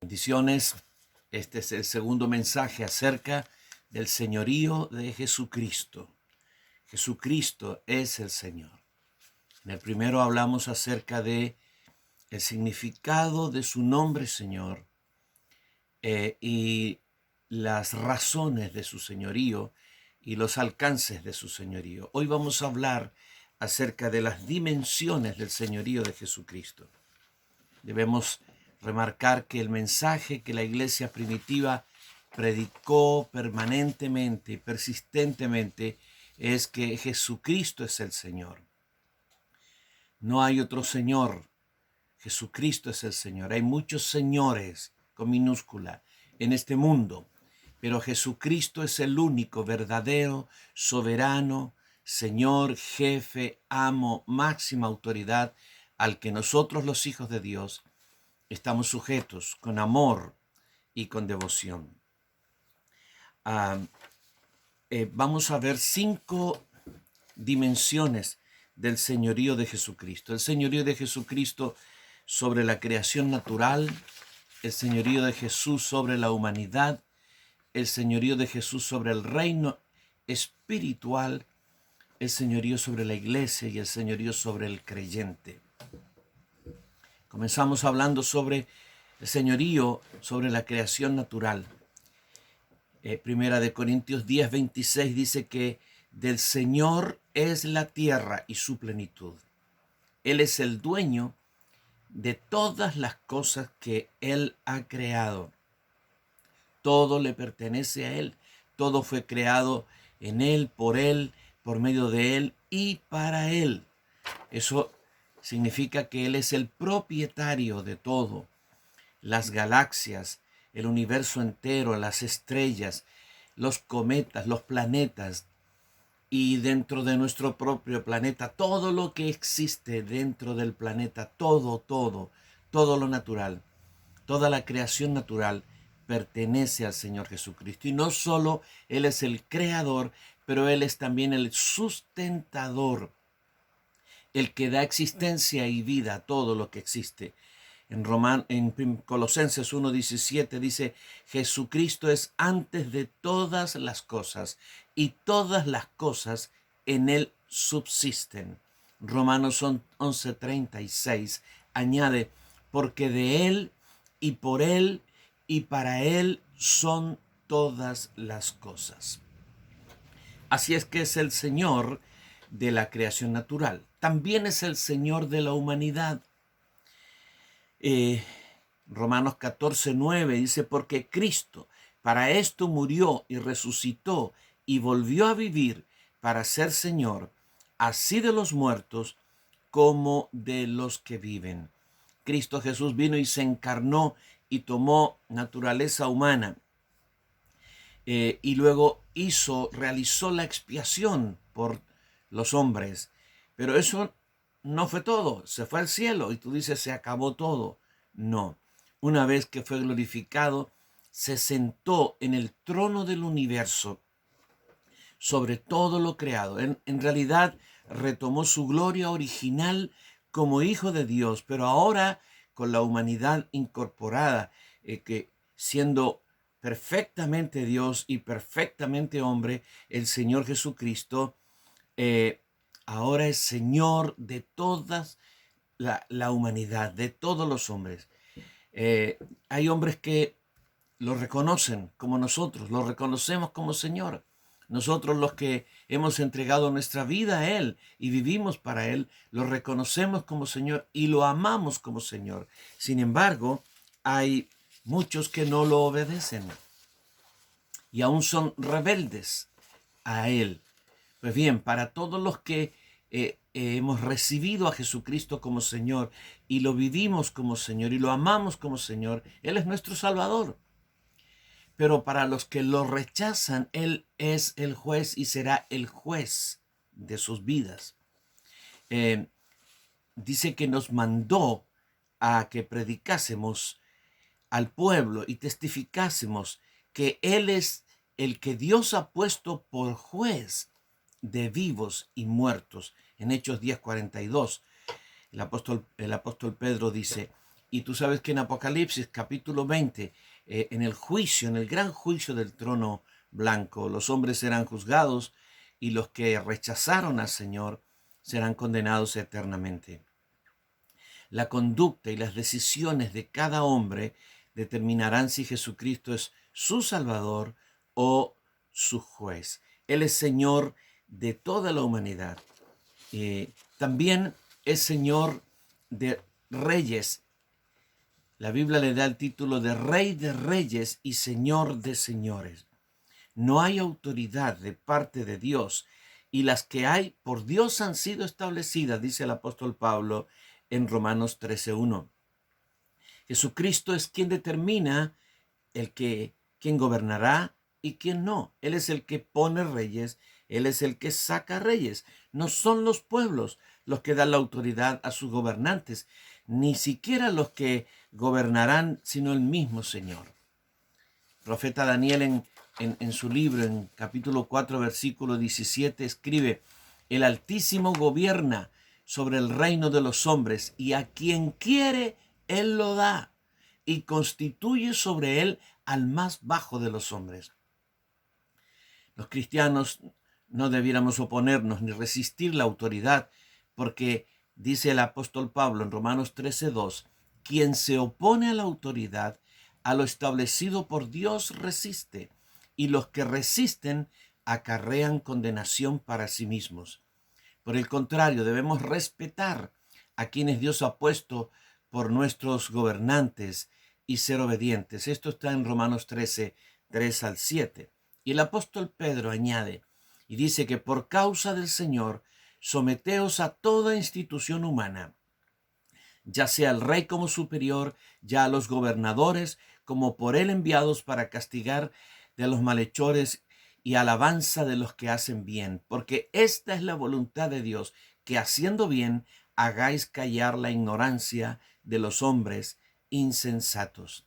Bendiciones. Este es el segundo mensaje acerca del señorío de Jesucristo. Jesucristo es el Señor. En el primero hablamos acerca de el significado de su nombre Señor y las razones de su señorío y los alcances de su señorío. Hoy vamos a hablar acerca de las dimensiones del señorío de Jesucristo. Debemos remarcar que el mensaje que la iglesia primitiva predicó permanentemente y persistentemente es que Jesucristo es el Señor. No hay otro Señor. Jesucristo es el Señor. Hay muchos señores con minúscula en este mundo, pero Jesucristo es el único verdadero, soberano, Señor, jefe, amo, máxima autoridad al que nosotros los hijos de Dios estamos sujetos con amor y con devoción. Vamos a ver 5 dimensiones del señorío de Jesucristo. El señorío de Jesucristo sobre la creación natural, el señorío de Jesús sobre la humanidad, el señorío de Jesús sobre el reino espiritual, el señorío sobre la iglesia y el señorío sobre el creyente. Comenzamos hablando sobre el señorío sobre la creación natural. Primera de Corintios 10:26 dice que del Señor es la tierra y su plenitud. Él es el dueño de todas las cosas que Él ha creado. Todo le pertenece a Él. Todo fue creado en Él, por medio de Él y para Él. Eso significa que Él es el propietario de todo. Las galaxias, el universo entero, las estrellas, los cometas, los planetas y dentro de nuestro propio planeta, todo lo que existe dentro del planeta, todo lo natural, toda la creación natural pertenece al Señor Jesucristo. Y no solo Él es el creador, pero Él es también el sustentador, el que da existencia y vida a todo lo que existe. En Colosenses 1:17 dice, Jesucristo es antes de todas las cosas y todas las cosas en Él subsisten. Romanos 11:36 añade, porque de Él y por Él y para Él son todas las cosas. Así es que es el Señor de la creación natural. También es el Señor de la humanidad. Romanos 14:9 dice, porque Cristo para esto murió y resucitó y volvió a vivir para ser Señor, así de los muertos como de los que viven. Cristo Jesús vino y se encarnó y tomó naturaleza humana y luego realizó la expiación por los hombres. Pero eso no fue todo, se fue al cielo y tú dices, se acabó todo. No, una vez que fue glorificado, se sentó en el trono del universo sobre todo lo creado. En realidad retomó su gloria original como Hijo de Dios, pero ahora con la humanidad incorporada, que siendo perfectamente Dios y perfectamente hombre, el Señor Jesucristo ahora es Señor de toda la humanidad, de todos los hombres. Hay hombres que lo reconocen como nosotros, lo reconocemos como Señor. Nosotros los que hemos entregado nuestra vida a Él y vivimos para Él, lo reconocemos como Señor y lo amamos como Señor. Sin embargo, hay muchos que no lo obedecen y aún son rebeldes a Él. Pues bien, para todos los que hemos recibido a Jesucristo como Señor y lo vivimos como Señor y lo amamos como Señor, Él es nuestro Salvador. Pero para los que lo rechazan, Él es el juez y será el juez de sus vidas. Dice que nos mandó a que predicásemos al pueblo y testificásemos que Él es el que Dios ha puesto por juez de vivos y muertos. En Hechos 10:42, el apóstol Pedro dice, Y tú sabes que en Apocalipsis capítulo 20, en el juicio, en el gran juicio del trono blanco, los hombres serán juzgados y los que rechazaron al Señor serán condenados eternamente. La conducta y las decisiones de cada hombre determinarán si Jesucristo es su Salvador o su juez. Él es Señor de toda la humanidad. También es Señor de reyes. La Biblia le da el título de Rey de Reyes y Señor de Señores. No hay autoridad de parte de Dios, y las que hay por Dios han sido establecidas, dice el apóstol Pablo en Romanos 13:1. Jesucristo es quien determina quién gobernará y quién no. Él es el que pone reyes, Él es el que saca reyes. No son los pueblos los que dan la autoridad a sus gobernantes, ni siquiera los que gobernarán, sino el mismo Señor. El profeta Daniel en su libro, en capítulo 4, versículo 17, escribe: el Altísimo gobierna sobre el reino de los hombres, y a quien quiere, Él lo da, y constituye sobre él al más bajo de los hombres. Los cristianos no debiéramos oponernos ni resistir la autoridad, porque dice el apóstol Pablo en Romanos 13:2, quien se opone a la autoridad, a lo establecido por Dios resiste, y los que resisten acarrean condenación para sí mismos. Por el contrario, debemos respetar a quienes Dios ha puesto por nuestros gobernantes y ser obedientes. Esto está en Romanos 13, 3 al 7. Y el apóstol Pedro añade y dice que por causa del Señor, someteos a toda institución humana, ya sea el rey como superior, ya a los gobernadores como por él enviados para castigar de los malhechores y alabanza de los que hacen bien, porque esta es la voluntad de Dios, que haciendo bien hagáis callar la ignorancia de los hombres insensatos.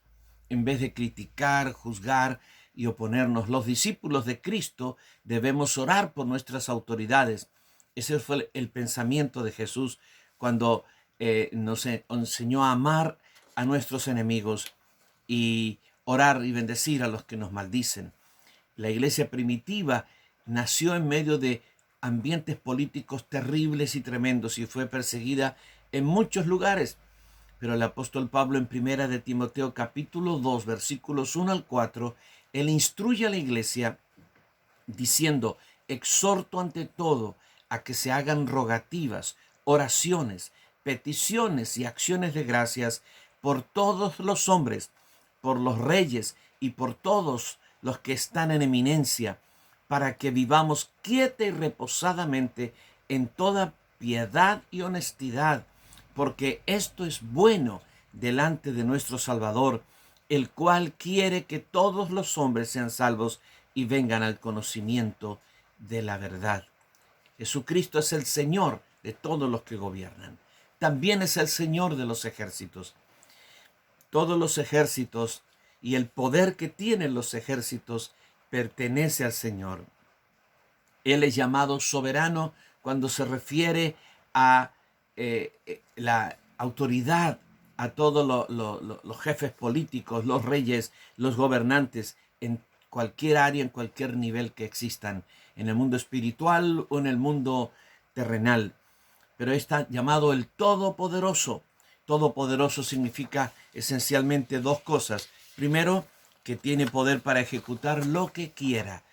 En vez de criticar, juzgar y oponernos, los discípulos de Cristo debemos orar por nuestras autoridades. Ese fue el pensamiento de Jesús cuando nos enseñó a amar a nuestros enemigos y orar y bendecir a los que nos maldicen. La iglesia primitiva nació en medio de ambientes políticos terribles y tremendos y fue perseguida en muchos lugares. Pero el apóstol Pablo en primera de Timoteo capítulo 2 versículos 1 al 4, él instruye a la iglesia diciendo: exhorto ante todo a que se hagan rogativas, oraciones, peticiones y acciones de gracias por todos los hombres, por los reyes y por todos los que están en eminencia, para que vivamos quieta y reposadamente en toda piedad y honestidad, porque esto es bueno delante de nuestro Salvador, el cual quiere que todos los hombres sean salvos y vengan al conocimiento de la verdad. Jesucristo es el Señor de todos los que gobiernan. También es el Señor de los ejércitos. Todos los ejércitos y el poder que tienen los ejércitos pertenece al Señor. Él es llamado soberano cuando se refiere a la autoridad, a todos los jefes políticos, los reyes, los gobernantes, en cualquier área, en cualquier nivel que existan, en el mundo espiritual o en el mundo terrenal. Pero está llamado el Todopoderoso. Todopoderoso significa esencialmente dos cosas. Primero, que tiene poder para ejecutar lo que quiera.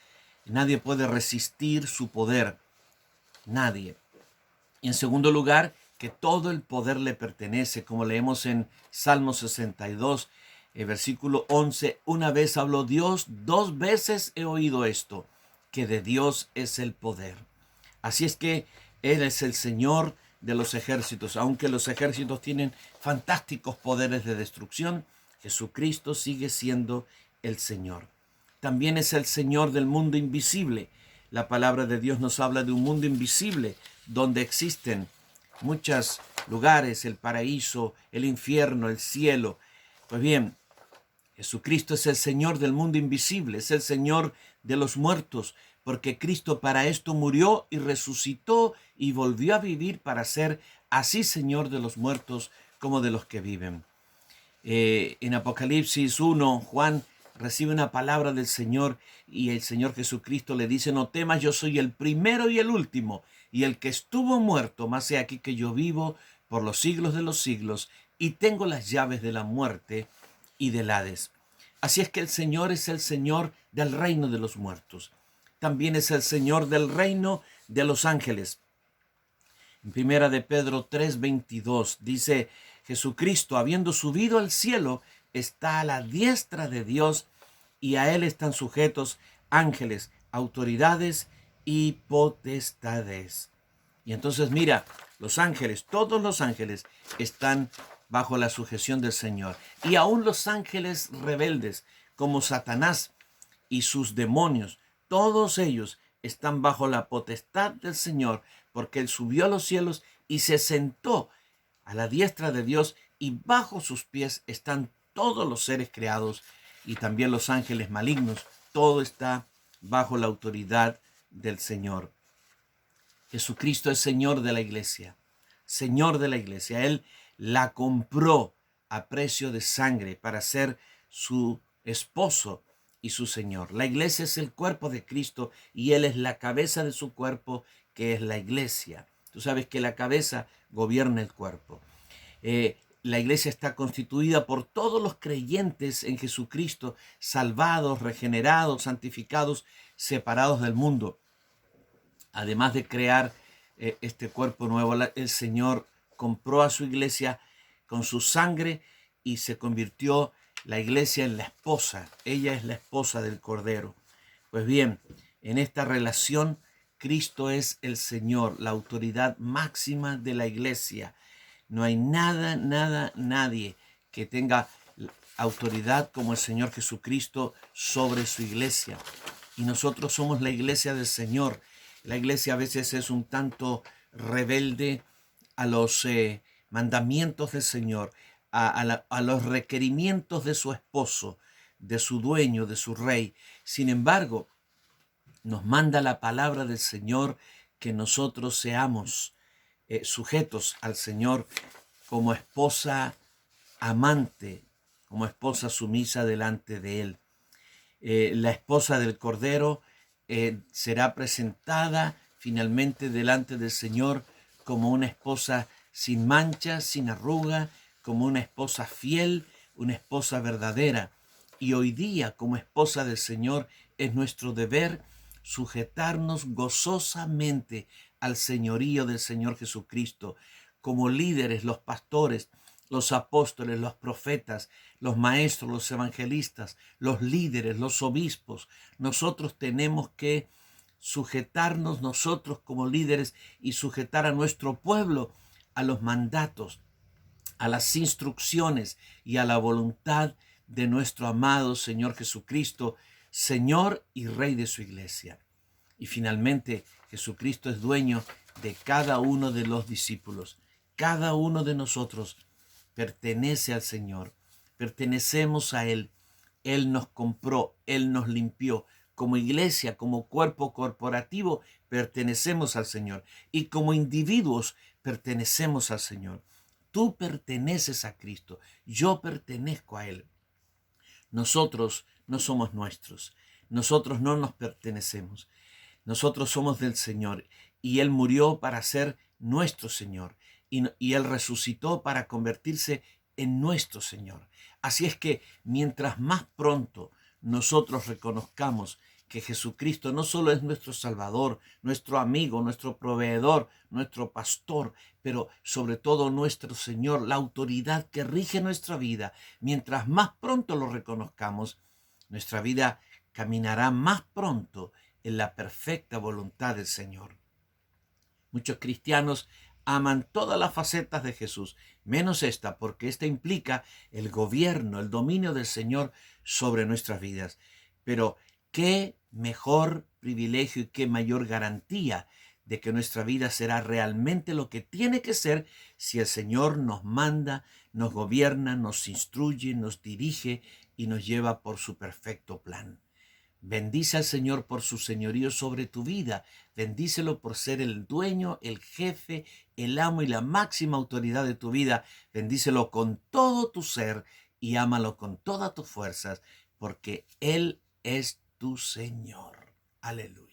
Nadie puede resistir su poder. Nadie. Y en segundo lugar, que todo el poder le pertenece, como leemos en Salmo 62, versículo 11. Una vez habló Dios, dos veces he oído esto, que de Dios es el poder. Así es que Él es el Señor de los ejércitos. Aunque los ejércitos tienen fantásticos poderes de destrucción, Jesucristo sigue siendo el Señor. También es el Señor del mundo invisible. La palabra de Dios nos habla de un mundo invisible donde existen muchos lugares, el paraíso, el infierno, el cielo. Pues bien, Jesucristo es el Señor del mundo invisible, es el Señor de los muertos, porque Cristo para esto murió y resucitó y volvió a vivir para ser así Señor de los muertos como de los que viven. En Apocalipsis 1, Juan recibe una palabra del Señor y el Señor Jesucristo le dice: no temas, yo soy el primero y el último, y el que estuvo muerto, mas he aquí que yo vivo por los siglos de los siglos, y tengo las llaves de la muerte y del Hades. Así es que el Señor es el Señor del reino de los muertos. También es el Señor del reino de los ángeles. En primera de Pedro 3:22 dice: Jesucristo, habiendo subido al cielo, está a la diestra de Dios, y a él están sujetos ángeles, autoridades y potestades. Y entonces mira, los ángeles, todos los ángeles están bajo la sujeción del Señor. Y aún los ángeles rebeldes, como Satanás y sus demonios, todos ellos están bajo la potestad del Señor, porque Él subió a los cielos y se sentó a la diestra de Dios, y bajo sus pies están todos los seres creados y también los ángeles malignos. Todo está bajo la autoridad del Señor. Jesucristo es Señor de la iglesia, Señor de la iglesia. Él la compró a precio de sangre para ser su esposo y su Señor. La iglesia es el cuerpo de Cristo y Él es la cabeza de su cuerpo, que es la iglesia. Tú sabes que la cabeza gobierna el cuerpo. La iglesia está constituida por todos los creyentes en Jesucristo, salvados, regenerados, santificados, separados del mundo. Además de crear este cuerpo nuevo, el Señor compró a su iglesia con su sangre y se convirtió la iglesia en la esposa. Ella es la esposa del Cordero. Pues bien, en esta relación, Cristo es el Señor, la autoridad máxima de la iglesia. No hay nadie que tenga autoridad como el Señor Jesucristo sobre su iglesia. Y nosotros somos la iglesia del Señor. La iglesia a veces es un tanto rebelde a los mandamientos del Señor, a los requerimientos de su esposo, de su dueño, de su rey. Sin embargo, nos manda la palabra del Señor que nosotros seamos sujetos al Señor como esposa amante, como esposa sumisa delante de Él. La esposa del Cordero será presentada finalmente delante del Señor como una esposa sin mancha, sin arruga, como una esposa fiel, una esposa verdadera. Y hoy día, como esposa del Señor, es nuestro deber sujetarnos gozosamente al señorío del Señor Jesucristo. Como líderes, los pastores, los apóstoles, los profetas, los maestros, los evangelistas, los líderes, los obispos, nosotros tenemos que sujetarnos nosotros como líderes y sujetar a nuestro pueblo a los mandatos, a las instrucciones y a la voluntad de nuestro amado Señor Jesucristo, Señor y Rey de su iglesia. Y finalmente, Jesucristo es dueño de cada uno de los discípulos. Cada uno de nosotros pertenece al Señor, pertenecemos a Él. Él nos compró, Él nos limpió. Como iglesia, como cuerpo corporativo, pertenecemos al Señor. Y como individuos, pertenecemos al Señor. Tú perteneces a Cristo, yo pertenezco a Él. Nosotros no somos nuestros, nosotros no nos pertenecemos. Nosotros somos del Señor y Él murió para ser nuestro Señor y Él resucitó para convertirse en nuestro Señor. Así es que mientras más pronto nosotros reconozcamos que Jesucristo no solo es nuestro Salvador, nuestro amigo, nuestro proveedor, nuestro pastor, pero sobre todo nuestro Señor, la autoridad que rige nuestra vida, mientras más pronto lo reconozcamos, nuestra vida caminará más pronto en la perfecta voluntad del Señor. Muchos cristianos aman todas las facetas de Jesús, menos esta, porque esta implica el gobierno, el dominio del Señor sobre nuestras vidas. Pero qué mejor privilegio y qué mayor garantía de que nuestra vida será realmente lo que tiene que ser si el Señor nos manda, nos gobierna, nos instruye, nos dirige y nos lleva por su perfecto plan. Bendice al Señor por su señorío sobre tu vida. Bendícelo por ser el dueño, el jefe, el amo y la máxima autoridad de tu vida. Bendícelo con todo tu ser y ámalo con todas tus fuerzas, porque Él es tu Señor. Aleluya.